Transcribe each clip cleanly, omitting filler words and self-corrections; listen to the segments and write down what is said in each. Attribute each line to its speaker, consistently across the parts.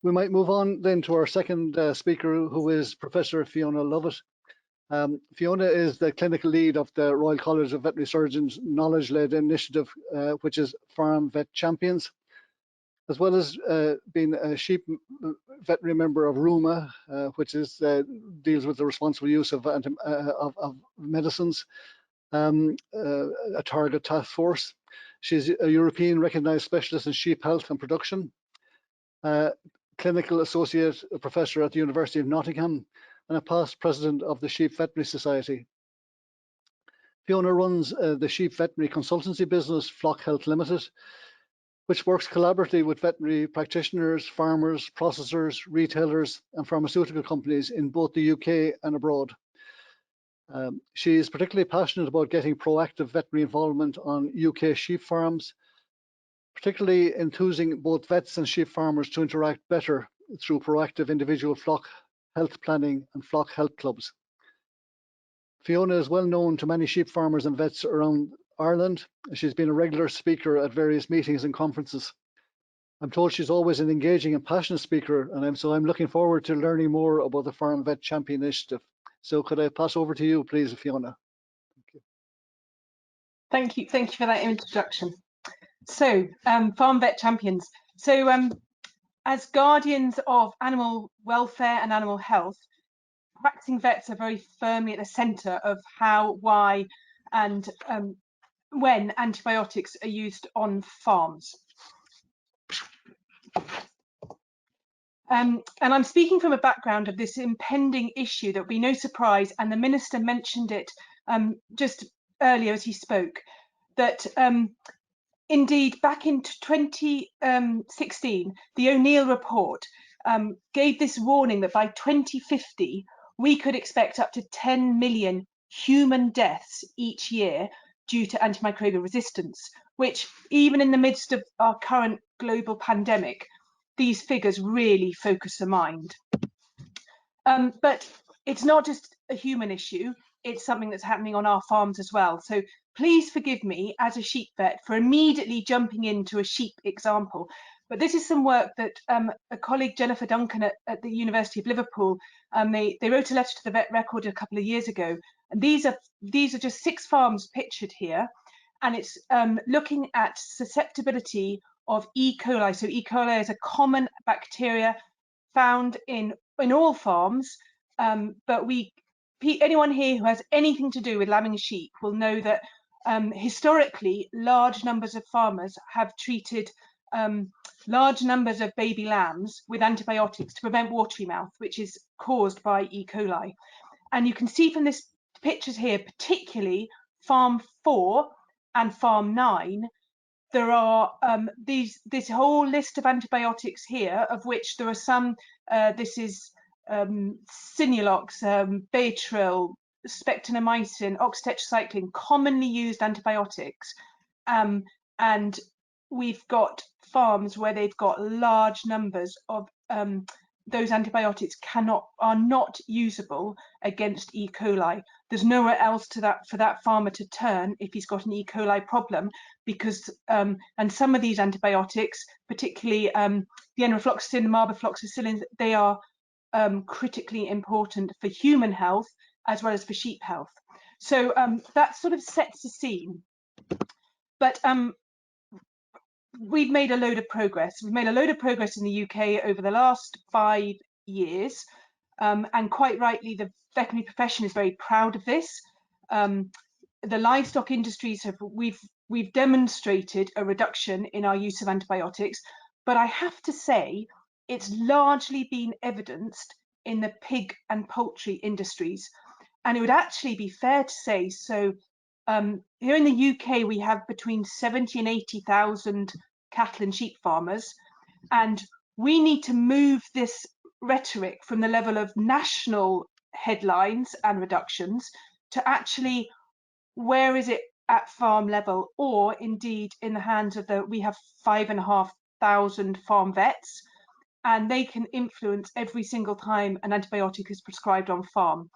Speaker 1: We might move on then to our second speaker, who is Professor Fiona Lovatt. Fiona is the clinical lead of the Royal College of Veterinary Surgeons knowledge-led initiative, which is Farm Vet Champions, as well as being a sheep veterinary member of RUMA, which is deals with the responsible use of medicines, a target task force. She's a European recognised specialist in sheep health and production, clinical associate professor at the University of Nottingham, and a past president of the Sheep Veterinary Society. Fiona runs the sheep veterinary consultancy business Flock Health Limited, which works collaboratively with veterinary practitioners, farmers, processors, retailers, and pharmaceutical companies in both the UK and abroad. She is particularly passionate about getting proactive veterinary involvement on UK sheep farms, particularly enthusing both vets and sheep farmers to interact better through proactive individual flock health planning and flock health clubs. Fiona is well known to many sheep farmers and vets around Ireland. She's been a regular speaker at various meetings and conferences. I'm told she's always an engaging and passionate speaker, and I'm looking forward to learning more about the Farm Vet Champion Initiative. So could I pass over to you, please, Fiona?
Speaker 2: Thank you for that introduction. So, Farm Vet Champions. So, as guardians of animal welfare and animal health, practicing vets are very firmly at the centre of how, why, and when antibiotics are used on farms. And I'm speaking from a background of this impending issue that will be no surprise, and the Minister mentioned it just earlier as he spoke, that indeed back in 2016, the O'Neill report gave this warning that by 2050, we could expect up to 10 million human deaths each year due to antimicrobial resistance, which even in the midst of our current global pandemic, these figures really focus the mind. But it's not just a human issue, it's something that's happening on our farms as well. So please forgive me as a sheep vet for immediately jumping into a sheep example. But this is some work that a colleague, Jennifer Duncan at the University of Liverpool, they wrote a letter to the Vet Record a couple of years ago. And these are just 6 farms pictured here. And it's looking at susceptibility of E. coli. So E. coli is a common bacteria found in all farms, but anyone here who has anything to do with lambing sheep will know that historically large numbers of farmers have treated large numbers of baby lambs with antibiotics to prevent watery mouth, which is caused by E. coli. And you can see from this pictures here, particularly farm 4 and farm 9, there are this whole list of antibiotics here, of which there are some, this is Sinulox, Baytril, Spectinomycin, oxytetracycline, commonly used antibiotics. And we've got farms where they've got large numbers of those antibiotics are not usable against E. coli. There's nowhere else for that farmer to turn if he's got an E. coli problem, because and some of these antibiotics, particularly the enrofloxacin, marbofloxacillin, they are critically important for human health as well as for sheep health. So that sort of sets the scene. But we've made a load of progress. We've made a load of progress in the UK over the last 5 years, and quite rightly, the veterinary profession is very proud of this. The livestock industries we've demonstrated a reduction in our use of antibiotics, but I have to say it's largely been evidenced in the pig and poultry industries, and it would actually be fair to say so. Here in the UK, we have between 70 and 80,000 cattle and sheep farmers, and we need to move this rhetoric from the level of national headlines and reductions to actually where is it at farm level, or indeed in the hands of we have 5,500 farm vets, and they can influence every single time an antibiotic is prescribed on farm.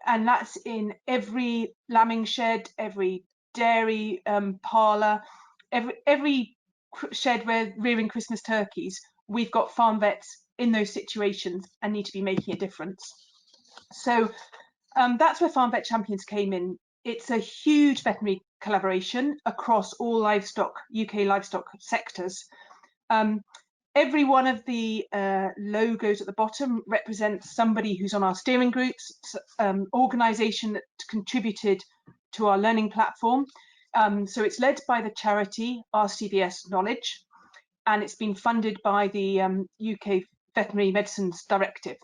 Speaker 2: And that's in every lambing shed, every dairy parlour, every shed where rearing Christmas turkeys. we've got farm vets in those situations and need to be making a difference. So that's where Farm Vet Champions came in. It's a huge veterinary collaboration across all livestock, UK livestock sectors. Every one of the logos at the bottom represents somebody who's on our steering groups, organisation that contributed to our learning platform. So it's led by the charity RCVS Knowledge, and it's been funded by the UK Veterinary Medicines Directive.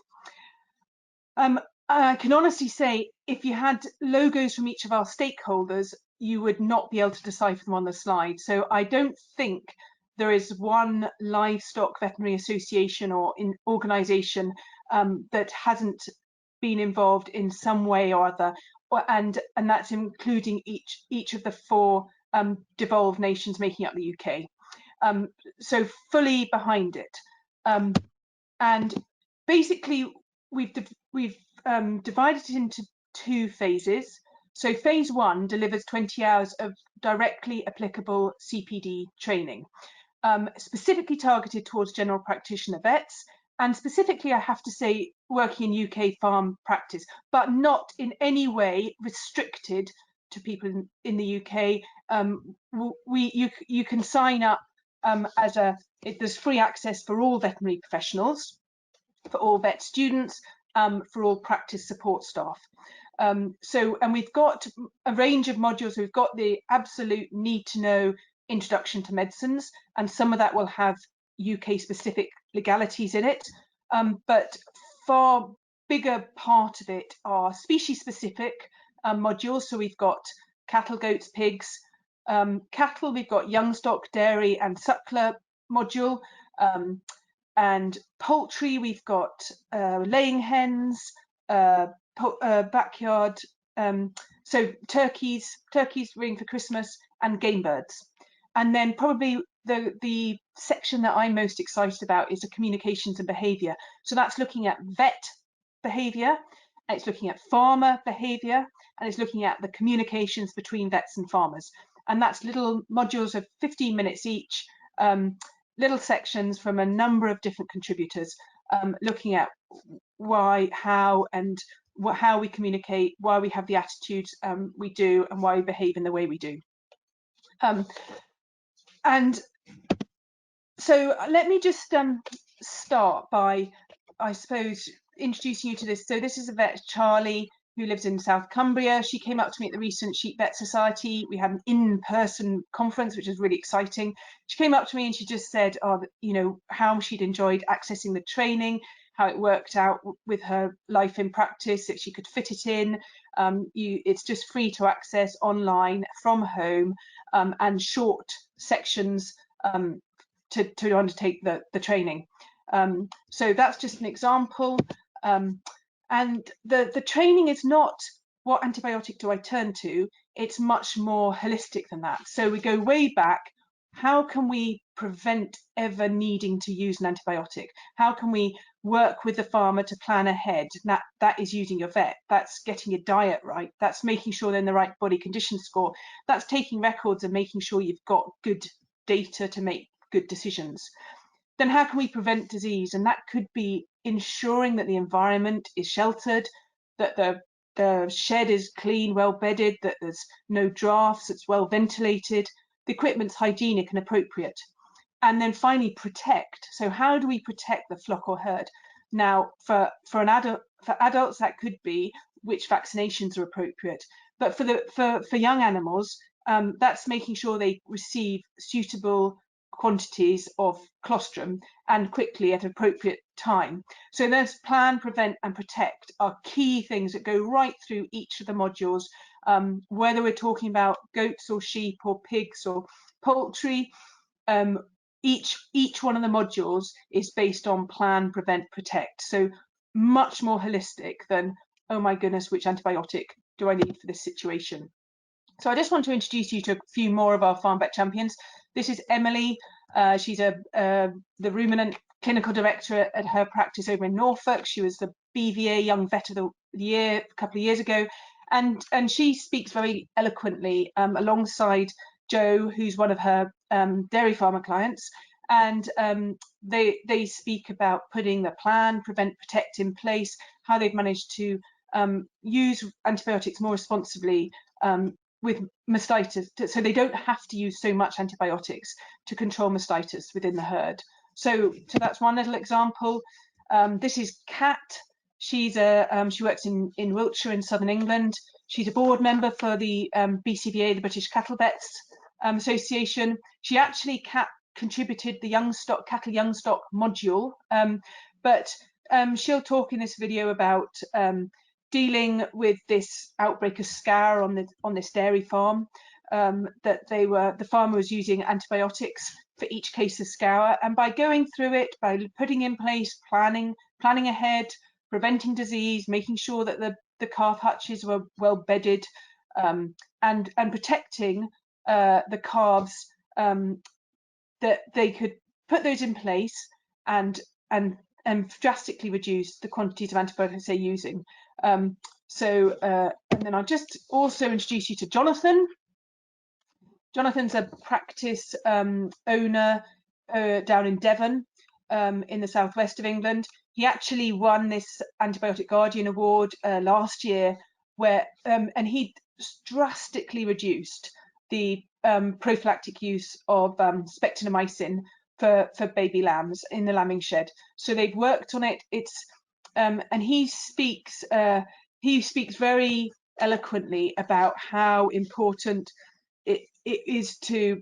Speaker 2: I can honestly say, if you had logos from each of our stakeholders, you would not be able to decipher them on the slide. So I don't think there is one livestock veterinary association or organisation that hasn't been involved in some way or other, and that's including each of the 4 devolved nations making up the UK. So fully behind it, and basically we've divided it into 2 phases. So phase 1 delivers 20 hours of directly applicable CPD training, specifically targeted towards general practitioner vets, and specifically, I have to say, working in UK farm practice, but not in any way restricted to people in the UK. You can sign up there's free access for all veterinary professionals, for all vet students, for all practice support staff. And we've got a range of modules. We've got the absolute need to know introduction to medicines, and some of that will have UK specific legalities in it, but far bigger part of it are species specific modules. So we've got cattle, goats, pigs. Cattle, we've got young stock, dairy and suckler module, and poultry, we've got laying hens, backyard, so turkeys ring for Christmas, and game birds. And then probably the section that I'm most excited about is the communications and behaviour. So that's looking at vet behaviour, and it's looking at farmer behaviour, and it's looking at the communications between vets and farmers. And that's little modules of 15 minutes each, little sections from a number of different contributors, looking at why, how, and how we communicate, why we have the attitudes we do, and why we behave in the way we do. And so let me just start by, I suppose, introducing you to this. So this is a vet, Charlie, who lives in South Cumbria. She came up to me at the recent Sheep Vet Society. We had an in-person conference, which was really exciting. She came up to me and she just said, you know, how she'd enjoyed accessing the training, how it worked out with her life in practice, that she could fit it in. It's just free to access online from home, and short sections to undertake the training. So that's just an example. And the training is not, what antibiotic do I turn to? It's much more holistic than that. So we go way back. How can we prevent ever needing to use an antibiotic? How can we work with the farmer to plan ahead? That is using your vet. That's getting your diet right. That's making sure they're in the right body condition score. That's taking records and making sure you've got good data to make good decisions. Then how can we prevent disease? And that could be ensuring that the environment is sheltered, that the shed is clean, well bedded, that there's no drafts, it's well ventilated, the equipment's hygienic and appropriate. And then finally, protect. So how do we protect the flock or herd? Now, for adults, that could be which vaccinations are appropriate. But for young animals, that's making sure they receive suitable quantities of colostrum and quickly at appropriate time. So there's plan, prevent and protect are key things that go right through each of the modules, whether we're talking about goats or sheep or pigs or poultry. Each one of the modules is based on plan, prevent, protect. So much more holistic than, oh my goodness, which antibiotic do I need for this situation? So I just want to introduce you to a few more of our Farm Vet Champions. This is Emily. She's the ruminant clinical director at her practice over in Norfolk. She was the BVA Young Vet of the Year a couple of years ago. And she speaks very eloquently alongside Joe, who's one of her dairy farmer clients. and they speak about putting the plan, prevent, protect in place, how they've managed to use antibiotics more responsibly with mastitis, so they don't have to use so much antibiotics to control mastitis within the herd. So that's one little example. This is Kat. She's she works in Wiltshire in southern England. She's a board member for the BCVA, the British Cattle Vets Association. She actually contributed the cattle young stock module, but she'll talk in this video about dealing with this outbreak of scour on this dairy farm, that the farmer was using antibiotics for each case of scour, and by going through it, by putting in place planning ahead, preventing disease, making sure that the calf hutches were well bedded, and protecting the calves, that they could put those in place and drastically reduce the quantities of antibiotics they're using. And then I'll just also introduce you to Jonathan. Jonathan's a practice owner down in Devon, in the southwest of England. He actually won this Antibiotic Guardian Award last year, where and he drastically reduced the prophylactic use of spectinomycin for baby lambs in the lambing shed. So they've worked on it. It's and he speaks very eloquently about how important it is to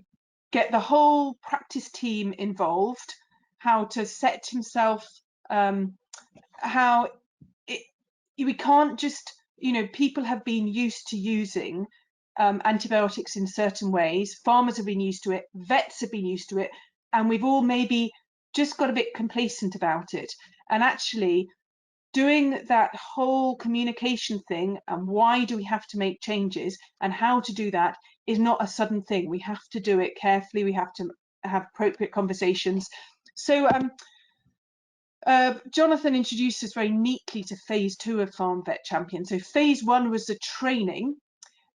Speaker 2: get the whole practice team involved, how to set himself, we can't just, people have been used to using antibiotics in certain ways, farmers have been used to it, vets have been used to it, and we've all maybe just got a bit complacent about it. And actually doing that whole communication thing, and why do we have to make changes and how to do that, is not a sudden thing. We have to do it carefully, we have to have appropriate conversations. So Jonathan introduced us very neatly to phase 2 of Farm Vet Champion. So phase 1 was the training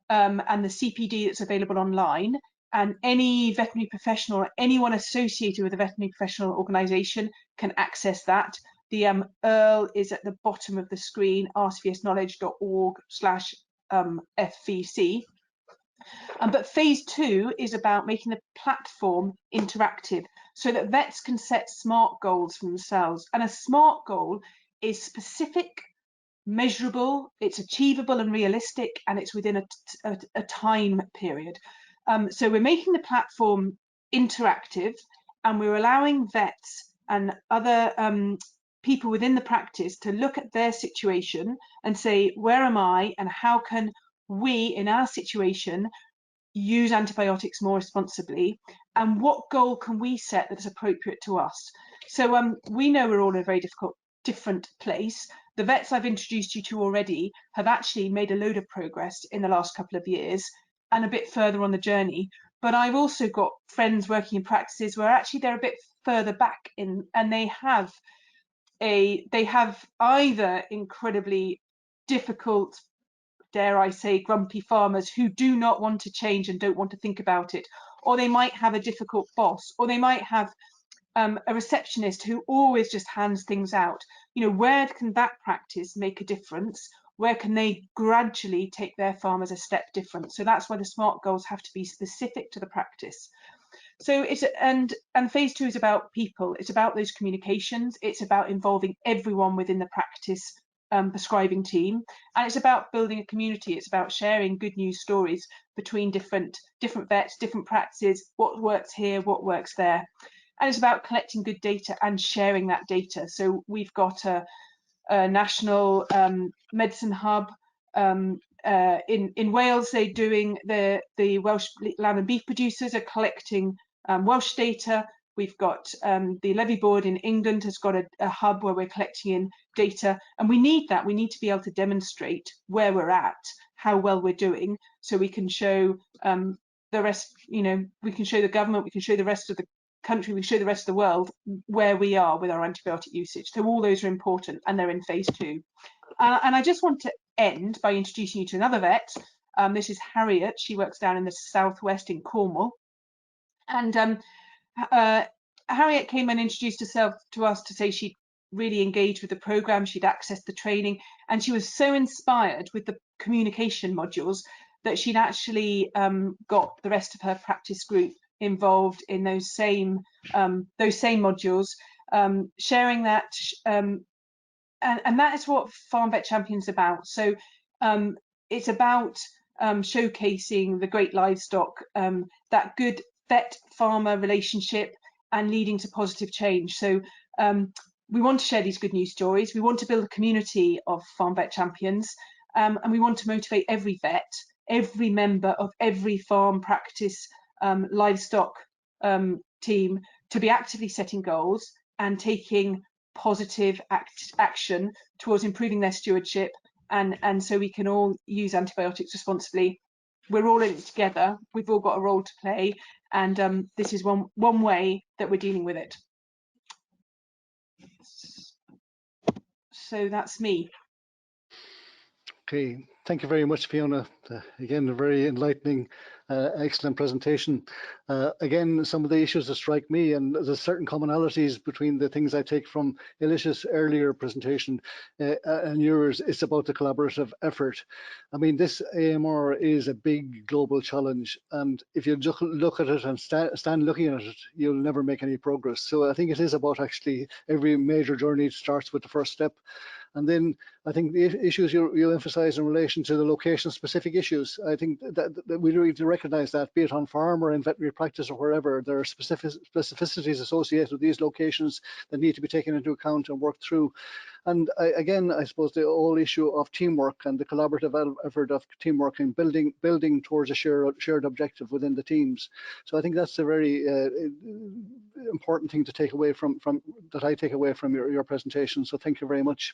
Speaker 2: and the CPD that's available online, and any veterinary professional or anyone associated with a veterinary professional organisation can access that. The URL is at the bottom of the screen, rcvsknowledge.org/FVC. But phase 2 is about making the platform interactive so that vets can set SMART goals for themselves. And a SMART goal is specific, measurable, it's achievable and realistic, and it's within a time period. So we're making the platform interactive, and we're allowing vets and other people within the practice to look at their situation and say, where am I, and how can we in our situation use antibiotics more responsibly, and what goal can we set that is appropriate to us? So we know we're all in a very different place. The vets I've introduced you to already have actually made a load of progress in the last couple of years and a bit further on the journey. But I've also got friends working in practices where actually they're a bit further back in, and they have either incredibly difficult, dare I say, grumpy farmers who do not want to change and don't want to think about it, or they might have a difficult boss, or they might have a receptionist who always just hands things out. Where can that practice make a difference? Where can they gradually take their farmers a step different? So that's why the SMART goals have to be specific to the practice. So and phase 2 is about people. It's about those communications. It's about involving everyone within the practice prescribing team, and it's about building a community. It's about sharing good news stories between different vets, different practices, what works here, what works there. And it's about collecting good data and sharing that data. So we've got a national medicine hub in Wales. They're doing the Welsh lamb and beef producers are collecting Welsh data. We've got the Levy Board in England has got a hub where we're collecting in data, and we need that. We need to be able to demonstrate where we're at, how well we're doing, so we can show the rest. We can show the government, we can show the rest of the country, we can show the rest of the world where we are with our antibiotic usage. So all those are important, and they're in phase 2. And I just want to end by introducing you to another vet. This is Harriet. She works down in the southwest in Cornwall, and Harriet came and introduced herself to us to say she'd really engaged with the programme, she'd accessed the training, and she was so inspired with the communication modules that she'd actually got the rest of her practice group involved in those same modules, sharing that, and that is what Farm Vet Champions about. So it's about showcasing the great livestock, that good vet farmer relationship, and leading to positive change. So we want to share these good news stories. We want to build a community of Farm Vet Champions, and we want to motivate every vet, every member of every farm practice livestock team to be actively setting goals and taking positive action towards improving their stewardship, and so we can all use antibiotics responsibly. We're all in it together. We've all got a role to play, and this is one way that we're dealing with it. So that's me.
Speaker 1: Okay, thank you very much, Fiona. Again, a very enlightening, excellent presentation. Again, some of the issues that strike me, and there's certain commonalities between the things I take from Alicia's earlier presentation and yours. It's about the collaborative effort. I mean, this AMR is a big global challenge, and if you just look at it and stand looking at it, you'll never make any progress. So I think it is about actually every major journey starts with the first step. And then I think the issues you emphasize in relation to the location-specific issues, I think that we need to recognize that, be it on farm or in veterinary practice or wherever, there are specificities associated with these locations that need to be taken into account and worked through. And again, I suppose the whole issue of teamwork and the collaborative effort of teamwork and building towards a shared objective within the teams. So I think that's a very important thing to take away from that I take away from your presentation. So thank you very much.